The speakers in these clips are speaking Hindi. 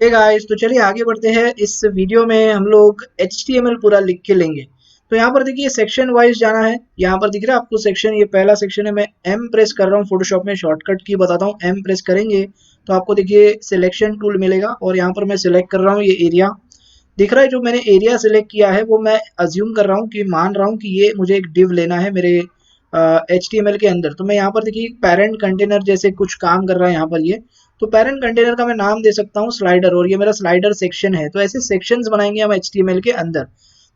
हे गाइस, तो चलिए आगे बढ़ते हैं। इस वीडियो में हम लोग HTML पूरा लिख के लेंगे। तो यहाँ पर देखिए सेक्शन वाइज जाना है। यहाँ पर दिख रहा है आपको सेक्शन, ये पहला सेक्शन है। मैं M प्रेस कर रहा हूँ, फोटोशॉप में शॉर्टकट की बताता हूँ। M प्रेस करेंगे तो आपको देखिए सिलेक्शन टूल मिलेगा और यहाँ पर मैं सिलेक्ट कर रहा हूँ ये एरिया। दिख रहा है जो मैंने एरिया सिलेक्ट किया है वो मैं अज्यूम कर रहा हूँ कि मान रहा हूँ कि ये मुझे एक डिव लेना है मेरे HTML के अंदर। तो मैं यहाँ पर देखिए पेरेंट कंटेनर जैसे कुछ काम कर रहा है यहाँ पर ये। तो पेरेंट कंटेनर का मैं नाम दे सकता हूँ स्लाइडर, और ये मेरा स्लाइडर सेक्शन है। तो ऐसे सेक्शंस बनाएंगे हम HTML के अंदर।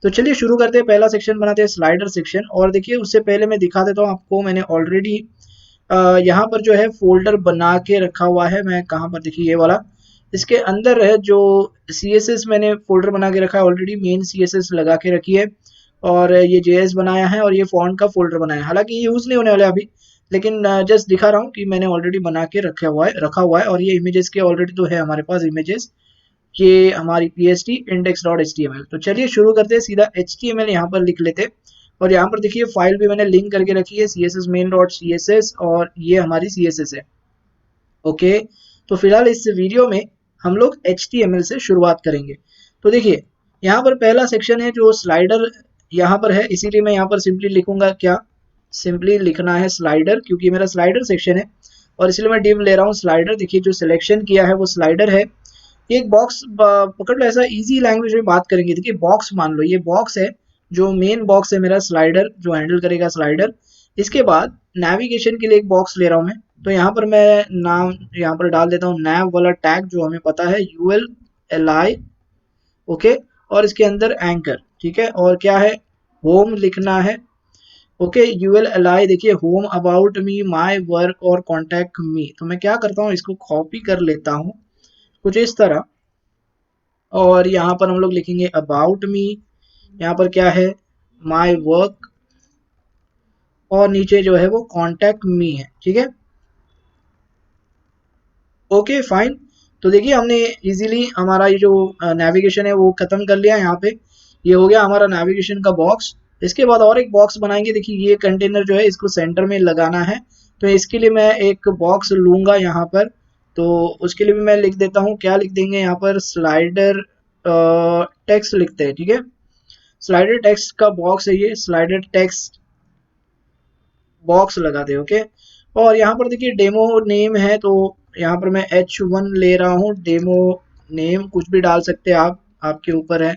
तो चलिए शुरू करते हैं। पहला सेक्शन बनाते हैं स्लाइडर सेक्शन। और देखिए उससे पहले मैं दिखा देता हूँ आपको, मैंने ऑलरेडी यहाँ पर जो है फोल्डर बना के रखा हुआ है। मैं कहाँ पर, देखिए ये वाला, इसके अंदर है जो CSS मैंने फोल्डर बना के रखा है ऑलरेडी, मेन CSS लगा के रखी है। और ये JS बनाया है और ये फॉन्ट का फोल्डर बनाया है। हालांकि ये यूज़ नहीं होने वाला अभी, लेकिन जस्ट दिखा रहा हूँ कि मैंने ऑलरेडी बना के रखा हुआ है। और ये इमेजेस के ऑलरेडी तो है हमारे पास इमेजेस, ये हमारी PHP index.html। तो चलिए शुरू करते हैं, सीधा HTML यहाँ पर लिख लेते हैं। और यहाँ पर देखिए फाइल भी मैंने लिंक करके रखी है, css main.css, और ये हमारी CSS है। ओके, तो फिलहाल इस वीडियो में हम लोग HTML से शुरुआत करेंगे। तो देखिए यहाँ पर पहला सेक्शन है जो स्लाइडर यहाँ पर है, इसीलिए मैं यहाँ पर सिंपली लिखूंगा क्या, सिंपली लिखना है स्लाइडर, क्योंकि मेरा स्लाइडर सेक्शन है और इसलिए मैं डिव ले रहा हूँ स्लाइडर। देखिए जो सिलेक्शन किया है वो स्लाइडर है। एक बॉक्स पकड़ लो, ऐसा इजी लैंग्वेज में बात करेंगे। देखिए बॉक्स मान लो, ये बॉक्स है, जो मेन बॉक्स है मेरा स्लाइडर, जो हैंडल करेगा स्लाइडर। इसके बाद नेविगेशन के लिए एक बॉक्स ले रहा हूँ मैं। तो यहाँ पर मैं नाम यहाँ पर डाल देता हूँ nav वाला टैग, जो हमें पता है ULLI। ओके, और इसके अंदर एंकर, ठीक है। और क्या है, होम लिखना है। ओके, ULLI देखिए home, about me, my work और कॉन्टैक्ट मी। तो मैं क्या करता हूँ, इसको कॉपी कर लेता हूँ कुछ इस तरह। और यहाँ पर हम लोग लिखेंगे अबाउट मी, यहाँ पर क्या है, माई वर्क, और नीचे जो है वो कॉन्टैक्ट मी है, ठीक है। Okay fine. तो देखिए हमने इजीली हमारा ये जो नेविगेशन है वो खत्म कर लिया यहाँ पे। ये हो गया हमारा नेविगेशन का बॉक्स। इसके बाद और एक बॉक्स बनाएंगे। देखिए ये कंटेनर जो है इसको सेंटर में लगाना है। तो इसके लिए मैं एक बॉक्स लूंगा यहाँ पर। तो उसके लिए भी मैं लिख देता हूँ, क्या लिख देंगे यहाँ पर, स्लाइडर टेक्स्ट लिखते हैं, ठीक है। स्लाइडर टेक्स्ट का बॉक्स है ये, स्लाइडर टेक्स्ट बॉक्स लगा दे। ओके, और यहाँ पर देखिए डेमो नेम है, तो यहाँ पर मैं H1 ले रहा हूँ। डेमो नेम कुछ भी डाल सकते हैं आप, आपके ऊपर है।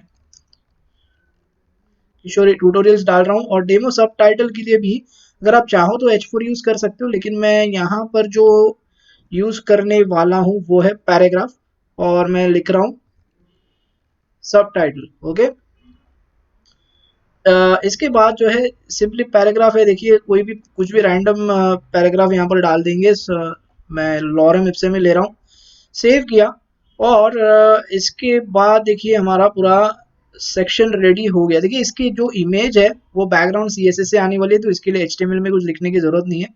किशोर ट्यूटोरियल्स डाल रहा हूँ। और डेमो सब टाइटल के लिए भी अगर आप चाहो तो H4 यूज कर सकते हो, लेकिन मैं यहाँ पर जो यूज करने वाला हूँ वो है पैराग्राफ, और मैं लिख रहा हूँ सब टाइटल। ओके, इसके बाद जो है सिंपली पैराग्राफ है। देखिए कोई भी कुछ भी रैंडम पैराग्राफ यहाँ पर डाल देंगे। मैं लॉरम इप्सिम में ले रहा हूँ, सेव किया। और इसके बाद देखिए हमारा पूरा सेक्शन रेडी हो गया। देखिए इसकी जो इमेज है वो बैकग्राउंड CSS से आने वाली है, तो इसके लिए HTML में कुछ लिखने की जरूरत नहीं है।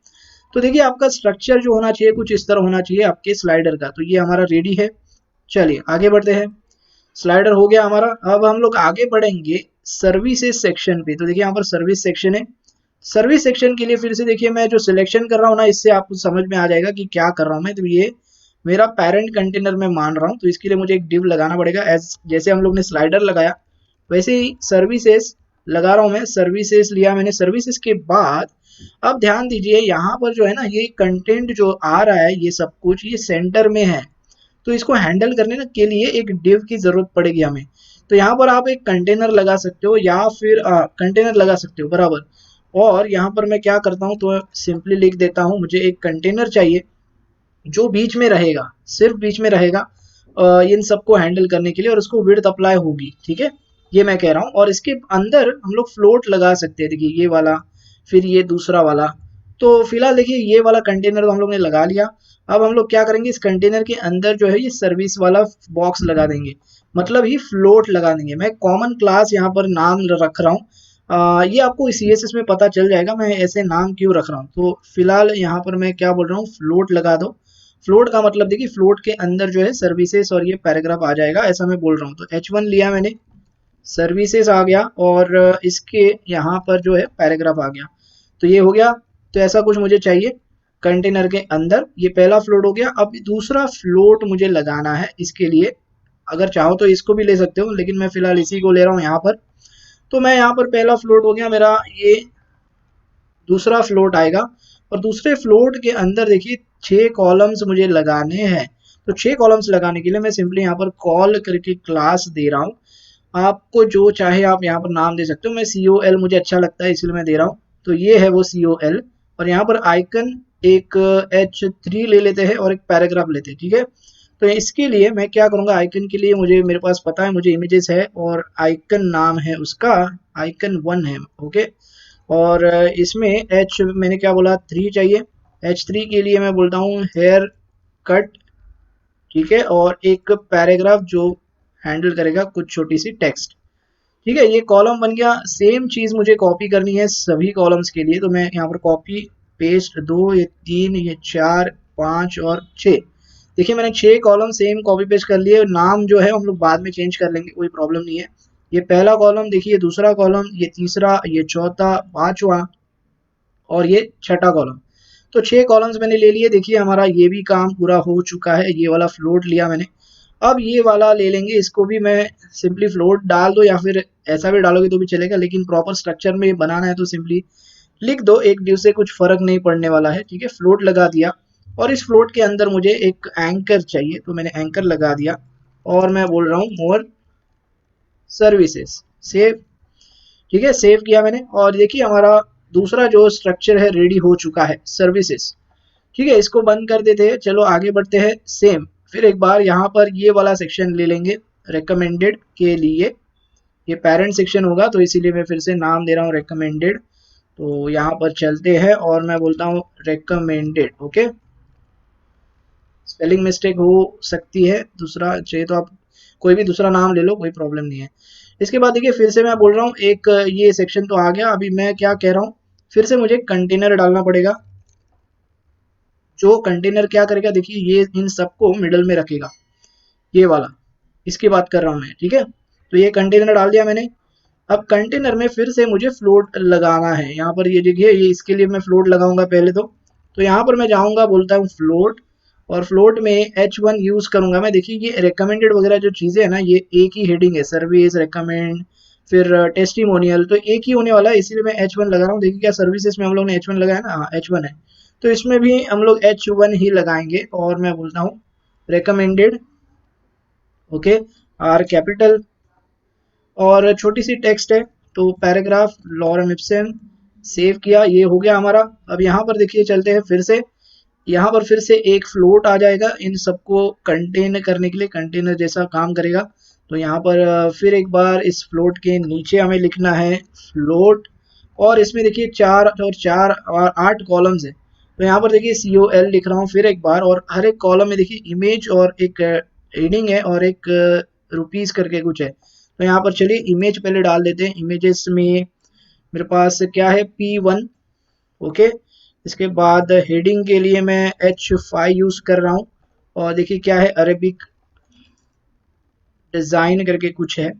तो देखिए आपका स्ट्रक्चर जो होना चाहिए कुछ इस तरह होना चाहिए आपके स्लाइडर का। तो ये हमारा रेडी है। चलिए आगे बढ़ते हैं। स्लाइडर हो गया हमारा। अब हम लोग आगे बढ़ेंगे सर्विसेज सेक्शन पे। तो देखिए यहाँ पर सर्विस सेक्शन है। सर्विस सेक्शन के लिए फिर से देखिए मैं जो सिलेक्शन कर रहा हूँ ना, इससे आपको समझ में आ जाएगा कि क्या कर रहा हूँ मैं। तो ये मेरा पेरेंट कंटेनर में मान रहा हूँ, तो इसके लिए मुझे एक डिव लगाना पड़ेगा। एज जैसे हम लोग ने स्लाइडर लगाया वैसे ही सर्विसेज लगा रहा हूँ मैं। सर्विसेज लिया मैंने। सर्विसेज के बाद अब ध्यान दीजिए यहाँ पर जो है ना, ये कंटेंट जो आ रहा है ये सब कुछ ये सेंटर में है। तो इसको हैंडल करने के लिए एक डिव की जरूरत पड़ेगी हमें। तो यहाँ पर आप एक कंटेनर लगा सकते हो, या फिर कंटेनर लगा सकते हो बराबर। और यहाँ पर मैं क्या करता हूँ, तो सिंपली लिख देता हूँ मुझे एक कंटेनर चाहिए जो बीच में रहेगा, सिर्फ बीच में रहेगा इन सबको हैंडल करने के लिए, और उसको विड्थ अप्लाई होगी, ठीक है। ये मैं कह रहा हूँ। और इसके अंदर हम लोग फ्लोट लगा सकते हैं। देखिए ये वाला, फिर ये दूसरा वाला। तो फिलहाल देखिए ये वाला कंटेनर तो हम लोग ने लगा लिया। अब हम लोग क्या करेंगे, इस कंटेनर के अंदर जो है ये सर्विस वाला बॉक्स लगा देंगे, मतलब ही फ्लोट लगा देंगे। मैं कॉमन क्लास यहाँ पर नाम रख रहा हूँ। ये आपको CSS में पता चल जाएगा मैं ऐसे नाम क्यों रख रहा हूँ। तो फिलहाल यहाँ पर मैं क्या बोल रहा हूँ, फ्लोट लगा दो। फ्लोट का मतलब देखिए फ्लोट के अंदर जो है सर्विसेज और ये पैराग्राफ आ जाएगा, ऐसा मैं बोल रहा हूँ। तो H1 लिया मैंने, सर्विसेज आ गया, और इसके यहाँ पर जो है पैराग्राफ आ गया। तो ये हो गया। तो ऐसा कुछ मुझे चाहिए कंटेनर के अंदर। ये पहला फ्लोट हो गया। अब दूसरा फ्लोट मुझे लगाना है। इसके लिए अगर चाहो तो इसको भी ले सकते हो, लेकिन मैं फिलहाल इसी को ले रहा हूँ यहाँ पर। तो मैं यहाँ पर पहला फ्लोट हो गया मेरा, ये दूसरा फ्लोट आएगा और दूसरे फ्लोट के अंदर देखिए 6 कॉलम्स मुझे लगाने हैं। तो 6 कॉलम्स लगाने के लिए मैं सिंपली यहाँ पर कॉल करके क्लास दे रहा हूँ। आपको जो चाहे आप यहाँ पर नाम दे सकते हो, मैं COL मुझे अच्छा लगता है इसलिए मैं दे रहा हूँ। तो ये है वो COL, और यहाँ पर आइकन एक H3 ले लेते हैं और एक पैराग्राफ लेते हैं, ठीक है। तो इसके लिए मैं क्या करूँगा, आइकन के लिए मुझे मेरे पास पता है, मुझे इमेजेस है और आइकन नाम है उसका icon1 है, ओके। और इसमें H मैंने क्या बोला 3 चाहिए। H3 के लिए मैं बोलता हूँ हेयर कट, ठीक है, और एक पैराग्राफ जो हैंडल करेगा कुछ छोटी सी टेक्स्ट, ठीक है। ये कॉलम बन गया। सेम चीज मुझे कॉपी करनी है सभी कॉलम्स के लिए, तो मैं यहाँ पर कॉपी पेस्ट 2, ये 3, ये 4, 5 और 6। देखिए मैंने 6 कॉलम सेम कॉपी पेस्ट कर लिए। नाम जो है हम लोग बाद में चेंज कर लेंगे, कोई प्रॉब्लम नहीं है। ये पहला कॉलम देखिए, दूसरा कॉलम, ये तीसरा, ये चौथा, पांचवा और ये छठा कॉलम। तो 6 कॉलम्स मैंने ले लिए। देखिए हमारा ये भी काम पूरा हो चुका है। ये वाला फ्लोट लिया मैंने। अब ये वाला ले लेंगे, इसको भी मैं सिंपली फ्लोट डाल दो या फिर ऐसा भी डालोगे तो भी चलेगा, लेकिन प्रॉपर स्ट्रक्चर में बनाना है तो सिंपली लिख दो, एक ड्यू से कुछ फर्क नहीं पड़ने वाला है, ठीक है। फ्लोट लगा दिया और इस फ्लोट के अंदर मुझे एक एंकर चाहिए, तो मैंने एंकर लगा दिया और मैं बोल रहा हूँ मोर सर्विसेज, सेव, ठीक है। सेव किया मैंने और देखिए हमारा दूसरा जो स्ट्रक्चर है रेडी हो चुका है, सर्विसेज, ठीक है। इसको बंद कर देते हैं, चलो आगे बढ़ते हैं। सेम फिर एक बार यहाँ पर ये वाला सेक्शन ले लेंगे रिकमेंडेड के लिए। ये पेरेंट सेक्शन होगा तो इसीलिए मैं फिर से नाम दे रहा हूँ रिकमेंडेड। तो यहाँ पर चलते हैं और मैं बोलता हूँ रिकमेंडेड, ओके। स्पेलिंग मिस्टेक हो सकती है, दूसरा चाहिए तो आप कोई भी दूसरा नाम ले लो, कोई प्रॉब्लम नहीं है। इसके बाद देखिए फिर से मैं बोल रहा हूँ एक ये सेक्शन तो आ गया। अभी मैं क्या कह रहा हूँ, फिर से मुझे कंटेनर डालना पड़ेगा। जो कंटेनर क्या करेगा, देखिए ये इन सबको मिडल में रखेगा, ये वाला, इसकी बात कर रहा हूँ मैं, ठीक है। तो ये कंटेनर डाल दिया मैंने। अब कंटेनर में फिर से मुझे फ्लोट लगाना है। यहाँ पर ये देखिए, ये इसके लिए मैं फ्लोट लगाऊंगा पहले तो यहाँ पर मैं जाऊंगा, बोलता हूँ फ्लोट, और फ्लोट में H1 यूज करूंगा मैं। देखिए ये रिकमेंडेड वगैरह जो चीजें है ना, ये एक ही हेडिंग है, सर्विस, रिकमेंड, फिर टेस्टिमोनियल, तो एक ही होने वाला है, इसीलिए मैं H1 लगा रहा हूँ। देखिए क्या सर्विसेज में हम लोग ने H1 लगाया ना, हाँ H1 है, तो इसमें भी हम लोग H1 ही लगाएंगे। और मैं बोलता हूँ रिकमेंडेड, ओके, आर कैपिटल, और छोटी सी टेक्स्ट है तो पैराग्राफ लॉरेम इप्सन। सेव किया, ये हो गया हमारा। अब यहाँ पर देखिए चलते हैं फिर से, यहाँ पर फिर से एक फ्लोट आ जाएगा इन सबको कंटेन करने के लिए, कंटेनर जैसा काम करेगा। तो यहाँ पर फिर एक बार इस फ्लोट के नीचे हमें लिखना है फ्लोट, और इसमें देखिए 4 और 4 और 8 कॉलम्स है। तो यहाँ पर देखिए COL लिख रहा हूँ फिर एक बार, और हर एक कॉलम में देखिए इमेज और एक हेडिंग है और एक रुपीस करके कुछ है। तो यहाँ पर चलिए इमेज पहले डाल देते हैं। इमेजेस में मेरे पास क्या है, P1, ओके। इसके बाद हेडिंग के लिए मैं H5 यूज कर रहा हूँ, और देखिए क्या है, अरेबिक डिजाइन करके कुछ है।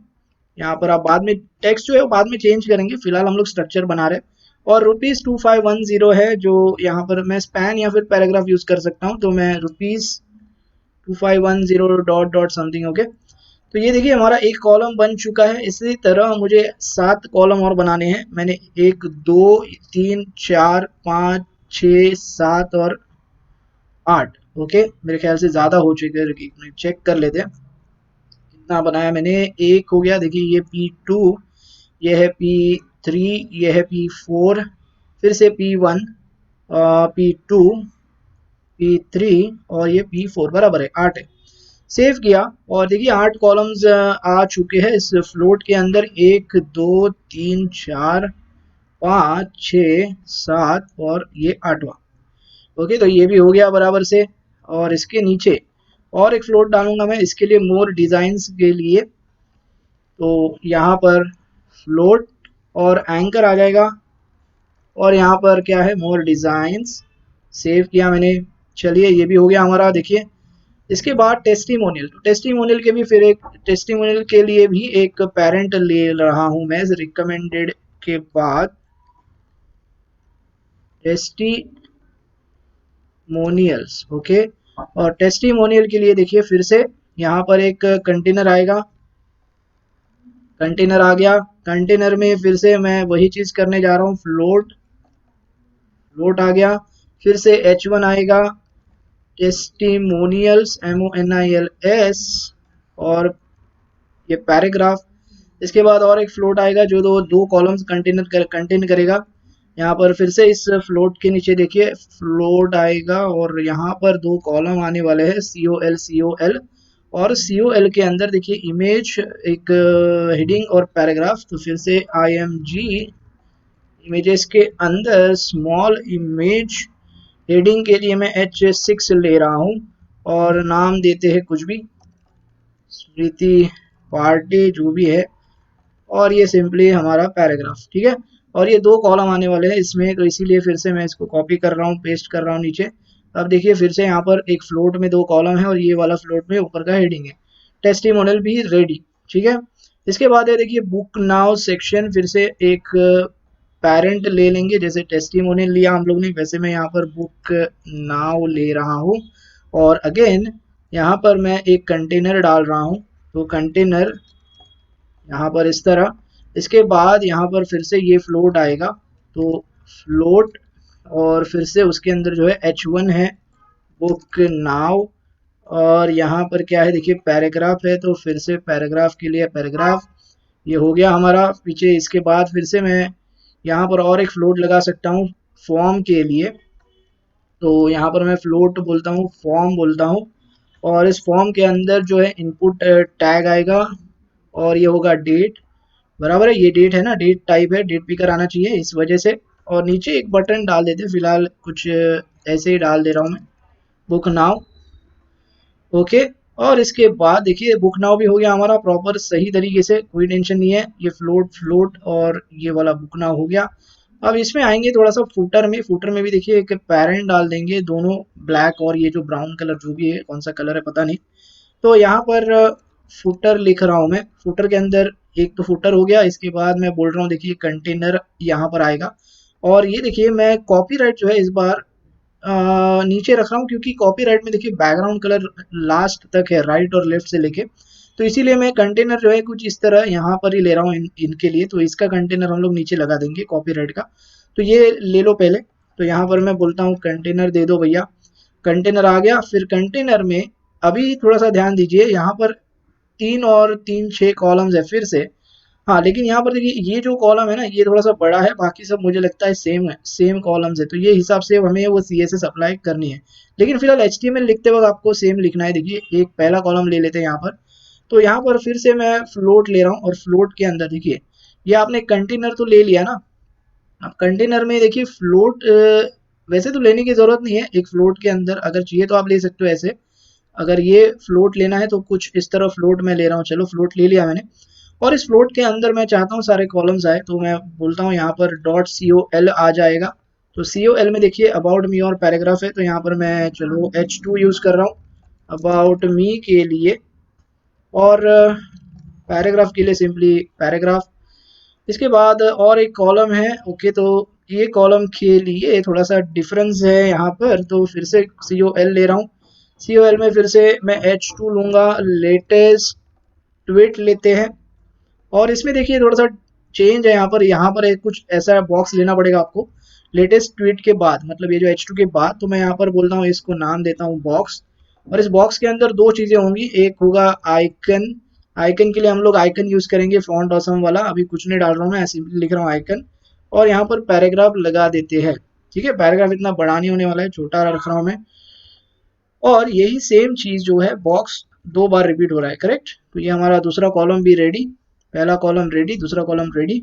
यहाँ पर आप बाद में टेक्स्ट जो है वो बाद में चेंज करेंगे, फिलहाल हम लोग स्ट्रक्चर बना रहे हैं। और ₹2510 है, जो यहाँ पर मैं स्पैन या फिर पैराग्राफ यूज कर सकता हूँ, तो मैं ₹2510 डॉट डॉट समथिंग, ओके। तो ये देखिए हमारा एक कॉलम बन चुका है। इसी तरह मुझे 7 कॉलम और बनाने हैं। मैंने 1 2 3 4 5 6 7 और 8, ओके। मेरे ख्याल से ज़्यादा हो चुके हैं, चेक कर लेते हैं कितना बनाया मैंने। एक हो गया, देखिए ये P2, ये है P3, ये है P4, फिर से P1, P2, P3 और ये P4, बराबर है 8 है। सेव किया और देखिए 8 कॉलम्स आ चुके हैं इस फ्लोट के अंदर, 1 2 3 4 5 6 7 और ये 8वां, ओके। तो ये भी हो गया बराबर से। और इसके नीचे और एक फ्लोट डालूंगा मैं, इसके लिए मोर डिजाइन्स के लिए। तो यहाँ पर फ्लोट और एंकर आ जाएगा, और यहाँ पर क्या है, मोर डिजाइन्स। सेव किया मैंने, चलिए ये भी हो गया हमारा। देखिए इसके बाद टेस्टिमोनियल, तो टेस्टिमोनियल के भी फिर एक टेस्टिमोनियल के लिए भी एक पेरेंट ले रहा हूं मैं रिकमेंडेड के बाद। Testimonials, okay. और टेस्टिमोनियल के लिए देखिए फिर से यहाँ पर एक कंटेनर आएगा, कंटेनर आ गया। कंटेनर में फिर से मैं वही चीज करने जा रहा हूँ, फ्लोट, फ्लोट आ गया। फिर से H1 आएगा, टेस्टिमोनियल्स MONILS, और ये पैराग्राफ। इसके बाद और एक फ्लोट आएगा जो दो कॉलम्स कंटेन करेगा। यहाँ पर फिर से इस फ्लोट के नीचे देखिए फ्लोट आएगा, और यहाँ पर दो कॉलम आने वाले हैं, COL और COL के अंदर देखिए इमेज, एक हेडिंग और पैराग्राफ। तो फिर से IMG इमेजेस के अंदर स्मॉल इमेज, हेडिंग के लिए मैं H6 ले रहा हूँ और नाम देते हैं कुछ भी, स्मृति पार्टी जो भी है, और ये सिंपली हमारा पैराग्राफ। ठीक है, और ये दो कॉलम आने वाले हैं इसमें, तो इसीलिए फिर से मैं इसको कॉपी कर रहा हूँ, पेस्ट कर रहा हूँ नीचे। अब देखिए फिर से यहाँ पर एक फ्लोट में दो कॉलम है और ये वाला फ्लोट में ऊपर का हेडिंग है, टेस्टिमोनियल भी रेडी। ठीक है, इसके बाद है देखिए बुक नाउ सेक्शन, फिर से एक पेरेंट ले लेंगे, जैसे टेस्टिमोनियल लिया हम लोग ने वैसे मैं यहाँ पर बुक नाउ ले रहा हूँ। और अगेन यहाँ पर मैं एक कंटेनर डाल रहा हूँ, तो कंटेनर यहाँ पर इस तरह। इसके बाद यहाँ पर फिर से ये फ्लोट आएगा, तो फ्लोट, और फिर से उसके अंदर जो है H1 है, बुक नाउ, और यहाँ पर क्या है देखिए पैराग्राफ है, तो फिर से पैराग्राफ के लिए पैराग्राफ। ये हो गया हमारा पीछे। इसके बाद फिर से मैं यहाँ पर और एक फ्लोट लगा सकता हूँ फॉर्म के लिए, तो यहाँ पर मैं फ्लोट बोलता हूँ, फॉर्म बोलता हूँ, और इस फॉर्म के अंदर जो है इनपुट टैग आएगा, और ये होगा डेट, बराबर है, ये डेट है ना, डेट टाइप है, डेट पिकर आना चाहिए इस वजह से। और नीचे एक बटन डाल देते हैं, फिलहाल कुछ ऐसे ही डाल दे रहा हूँ मैं, बुक नाउ। ओके, और इसके बाद देखिए बुक नाउ भी हो गया हमारा प्रॉपर सही तरीके से, कोई टेंशन नहीं है। ये फ्लोट फ्लोट और ये वाला बुक नाउ हो गया। अब इसमें आएंगे थोड़ा सा फुटर में, फुटर में भी देखिए एक पेरेंट डाल देंगे, दोनों ब्लैक और ये जो ब्राउन कलर जो भी है, कौन सा कलर है पता नहीं। तो यहाँ पर फुटर लिख रहा हूँ मैं, फुटर के अंदर एक तो फुटर हो गया। इसके बाद मैं बोल रहा हूँ देखिए कंटेनर यहाँ पर आएगा, और ये देखिए मैं कॉपीराइट जो है इस बार नीचे रख रहा हूँ, क्योंकि कॉपीराइट में देखिए बैकग्राउंड कलर लास्ट तक है, राइट और लेफ्ट से लेके। तो इसीलिए मैं कंटेनर जो है कुछ इस तरह यहाँ पर ही ले रहा हूँ इनके लिए। तो इसका कंटेनर हम लोग नीचे लगा देंगे कॉपीराइट का, तो ये ले लो पहले। तो यहाँ पर मैं बोलता हूँ कंटेनर दे दो भैया, कंटेनर आ गया। फिर कंटेनर में अभी थोड़ा सा ध्यान दीजिए, यहाँ पर 3 और 3 6 कॉलम्स है फिर से। हाँ, लेकिन यहाँ पर देखिए ये जो कॉलम है ना, ये थोड़ा सा बड़ा है, बाकी सब मुझे लगता है सेम कॉलम्स है, तो ये हिसाब से हमें वो CSS अप्लाई करनी है। लेकिन फिलहाल HTML लिखते वक्त आपको सेम लिखना है। देखिए एक पहला कॉलम ले लेते हैं यहाँ पर, तो यहाँ पर फिर से मैं फ्लोट ले रहा हूँ, और फ्लोट के अंदर देखिए ये आपने कंटेनर तो ले लिया ना। अब कंटेनर में देखिए फ्लोट वैसे तो लेने की जरूरत नहीं है, एक फ्लोट के अंदर अगर चाहिए तो आप ले सकते हो ऐसे। अगर ये फ्लोट लेना है तो कुछ इस तरह फ्लोट में ले रहा हूँ, चलो फ्लोट ले लिया मैंने। और इस फ्लोट के अंदर मैं चाहता हूँ सारे कॉलम्स आए, तो मैं बोलता हूँ यहाँ पर .col आ जाएगा। तो COL में देखिए अबाउट मी और पैराग्राफ है, तो यहाँ पर मैं चलो H2 यूज कर रहा हूँ अबाउट मी के लिए, और पैराग्राफ के लिए सिंपली पैराग्राफ। इसके बाद और एक कॉलम है। ओके, तो ये कॉलम के लिए थोड़ा सा डिफरेंस है यहाँ पर, तो फिर से COL ले रहा हूँ। COL में फिर से मैं H2 लूंगा, लेटेस्ट ट्वीट लेते हैं। और इसमें देखिए थोड़ा सा चेंज है, यहाँ पर एक कुछ ऐसा बॉक्स लेना पड़ेगा आपको लेटेस्ट ट्वीट के बाद, मतलब ये जो H2 के बाद। तो मैं यहाँ पर बोलता हूँ, इसको नाम देता हूँ बॉक्स, और इस बॉक्स के अंदर दो चीजें होंगी, एक होगा आइकन। आइकन के लिए हम लोग आइकन यूज करेंगे फॉन्ट ऑसम वाला, अभी कुछ नहीं डाल रहा हूँ मैं, सिंपली लिख रहा हूँ आइकन। और यहाँ पर पैराग्राफ लगा देते हैं। ठीक है, पैराग्राफ इतना बड़ा नहीं होने वाला है, छोटा रख रहा हूँ मैं। और यही सेम चीज जो है बॉक्स दो बार रिपीट हो रहा है, करेक्ट। तो ये हमारा दूसरा कॉलम भी रेडी, पहला कॉलम रेडी, दूसरा कॉलम रेडी।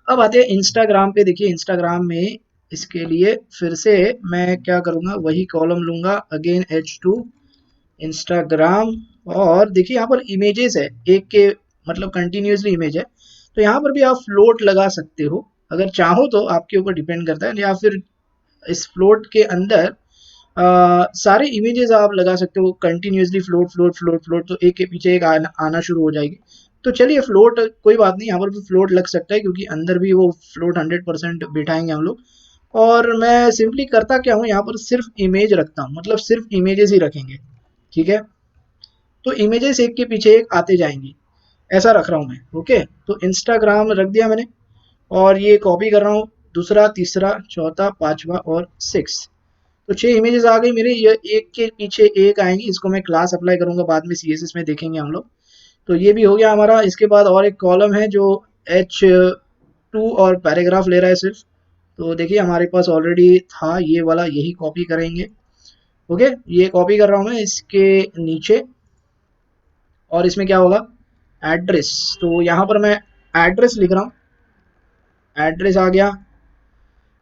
अब आते हैं इंस्टाग्राम पे। देखिए इंस्टाग्राम में इसके लिए फिर से मैं क्या करूंगा, वही कॉलम लूंगा, अगेन H2 इंस्टाग्राम। और देखिए यहाँ पर इमेजेस है एक के, मतलब कंटिन्यूसली इमेज है, तो यहाँ पर भी आप फ्लोट लगा सकते हो अगर चाहो तो, आपके ऊपर डिपेंड करता है। या फिर इस फ्लोट के अंदर सारे इमेजेस आप लगा सकते हो continuously, float float float float, तो एक के पीछे एक आना शुरू हो जाएगी। तो चलिए फ्लोट कोई बात नहीं, यहाँ पर भी फ्लोट लग सकता है, क्योंकि अंदर भी वो फ्लोट 100% बिठाएंगे हम लोग। और मैं सिंपली करता क्या हूँ, यहाँ पर सिर्फ इमेज रखता हूँ, मतलब सिर्फ इमेजेस ही रखेंगे। ठीक है, तो इमेजेस एक के पीछे एक आते जाएंगी, ऐसा रख रहा हूँ मैं। ओके, तो इंस्टाग्राम रख दिया मैंने, और ये कॉपी कर रहा हूँ दूसरा, तीसरा, चौथा, पांचवा और 6। तो 6 इमेजेस आ गई मेरे, ये एक के पीछे एक आएंगी। इसको मैं क्लास अप्लाई करूंगा बाद में, सीएसएस में देखेंगे हम लोग। तो ये भी हो गया हमारा। इसके बाद और एक कॉलम है जो H2 और पैराग्राफ ले रहा है सिर्फ। तो देखिए हमारे पास ऑलरेडी था ये वाला, यही कॉपी करेंगे। ओके, ये कॉपी कर रहा हूँ मैं इसके नीचे, और इसमें क्या होगा, एड्रेस। तो यहाँ पर मैं एड्रेस लिख रहा हूँ, एड्रेस आ गया।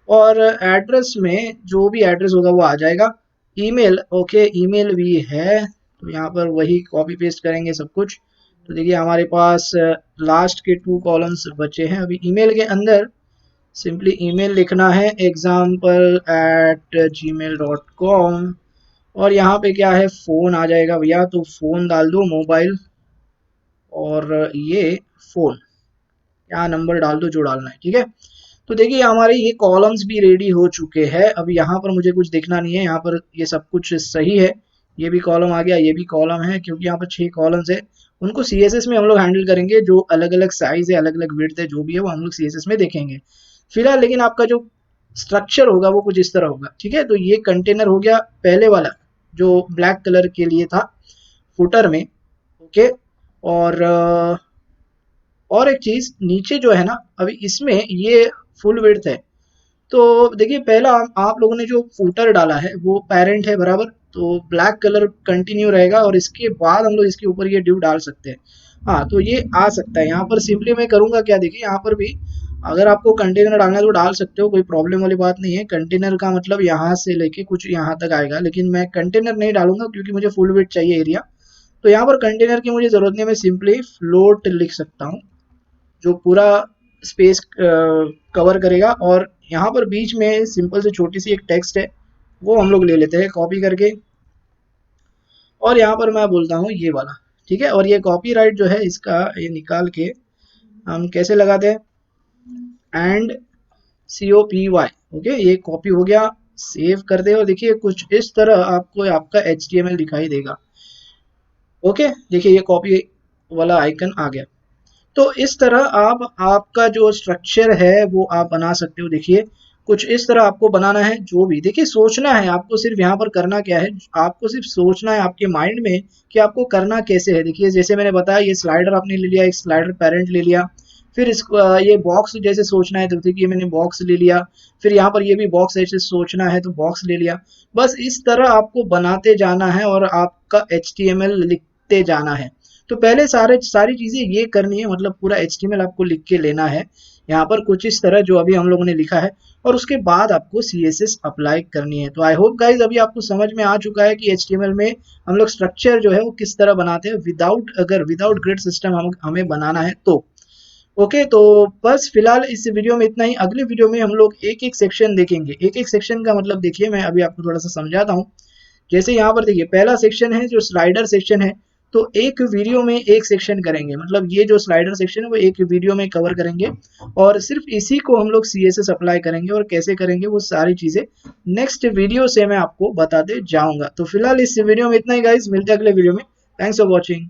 और एड्रेस में जो भी एड्रेस होगा वो आ जाएगा। ईमेल, ओके, ईमेल भी है, तो यहाँ पर वही कॉपी पेस्ट करेंगे सब कुछ। तो देखिए हमारे पास लास्ट के 2 कॉलम्स बचे हैं। अभी ईमेल के अंदर सिंपली ईमेल लिखना है, example@gmail.com। और यहाँ पे क्या है, फ़ोन आ जाएगा भैया, तो फ़ोन डाल दो, मोबाइल, और ये फ़ोन, यहाँ नंबर डाल दो जो डालना है, ठीक है। तो देखिए हमारे ये कॉलम्स भी रेडी हो चुके हैं। अब यहाँ पर मुझे कुछ देखना नहीं है, यहाँ पर ये सब कुछ सही है। ये भी कॉलम आ गया, ये भी कॉलम है, क्योंकि यहाँ पर 6 कॉलम्स है। उनको सीएसएस में हम लोग हैंडल करेंगे, जो अलग अलग साइज है, अलग अलग विड्थ है, जो भी है वो हम लोग सीएसएस में देखेंगे फिलहाल। लेकिन आपका जो स्ट्रक्चर होगा वो कुछ इस तरह होगा, ठीक है। तो ये कंटेनर हो गया पहले वाला, जो ब्लैक कलर के लिए था फुटर में। ओके, और और एक चीज नीचे जो है ना, अभी इसमें ये फुल विड्थ है। तो देखिए पहला आप लोगों ने जो फूटर डाला है वो पेरेंट है बराबर, तो ब्लैक कलर कंटिन्यू रहेगा, और इसके बाद हम लोग इसके ऊपर ये डिव डाल सकते हैं। हाँ, तो ये आ सकता है यहाँ पर। सिंपली मैं करूँगा क्या, देखिए यहाँ पर भी अगर आपको कंटेनर डालना है तो डाल सकते हो, कोई प्रॉब्लम वाली बात नहीं है। कंटेनर का मतलब यहाँ से लेके कुछ यहाँ तक आएगा, लेकिन मैं कंटेनर नहीं डालूंगा क्योंकि मुझे फुल विड्थ चाहिए एरिया। तो यहाँ पर कंटेनर की मुझे ज़रूरत नहीं है, मैं सिंपली फ्लोट लिख सकता हूँ, जो पूरा स्पेस कवर करेगा। और यहाँ पर बीच में सिंपल से छोटी सी एक टेक्स्ट है, वो हम लोग ले लेते हैं कॉपी करके, और यहाँ पर मैं बोलता हूँ ये वाला, ठीक है। और ये कॉपीराइट जो है इसका, ये निकाल के हम कैसे लगाते हैं, एंड COPY। ओके, ये कॉपी हो गया, सेव कर दे, और देखिए कुछ इस तरह आपको आपका HTML दिखाई देगा। ओके, देखिए ये कॉपी वाला आइकन आ गया। तो इस तरह आप आपका जो स्ट्रक्चर है वो आप बना सकते हो। देखिए कुछ इस तरह आपको बनाना है। जो भी देखिए सोचना है आपको, सिर्फ यहाँ पर करना क्या है, आपको सिर्फ सोचना है आपके माइंड में कि आपको करना कैसे है। देखिए जैसे मैंने बताया, ये स्लाइडर आपने ले लिया, एक स्लाइडर पेरेंट ले लिया, फिर इसको ये बॉक्स जैसे सोचना है, तो देखिए मैंने बॉक्स ले लिया, फिर यहाँ पर ये भी बॉक्स ऐसे सोचना है तो बॉक्स ले लिया। बस इस तरह आपको बनाते जाना है और आपका HTML लिखते जाना है। तो पहले सारी चीजें ये करनी है, मतलब पूरा HTML आपको लिख के लेना है यहाँ पर कुछ इस तरह जो अभी हम लोगों ने लिखा है, और उसके बाद आपको CSS अप्लाई करनी है। तो आई होप गाइज अभी आपको समझ में आ चुका है कि HTML में हम लोग स्ट्रक्चर जो है वो किस तरह बनाते हैं, विदाउट ग्रिड सिस्टम हमें बनाना है तो। ओके, तो बस फिलहाल इस वीडियो में इतना ही। अगले वीडियो में हम लोग एक एक सेक्शन देखेंगे। एक एक सेक्शन का मतलब देखिए, मैं अभी आपको थोड़ा सा समझाता हूँ। जैसे यहाँ पर देखिए पहला सेक्शन है जो स्लाइडर सेक्शन है, तो एक वीडियो में एक सेक्शन करेंगे, मतलब ये जो स्लाइडर सेक्शन है वो एक वीडियो में कवर करेंगे, और सिर्फ इसी को हम लोग CSS अप्लाई करेंगे। और कैसे करेंगे वो सारी चीजें नेक्स्ट वीडियो से मैं आपको बताते जाऊंगा। तो फिलहाल इस वीडियो में इतना ही गाइस, मिलते हैं अगले वीडियो में। Thanks for watching.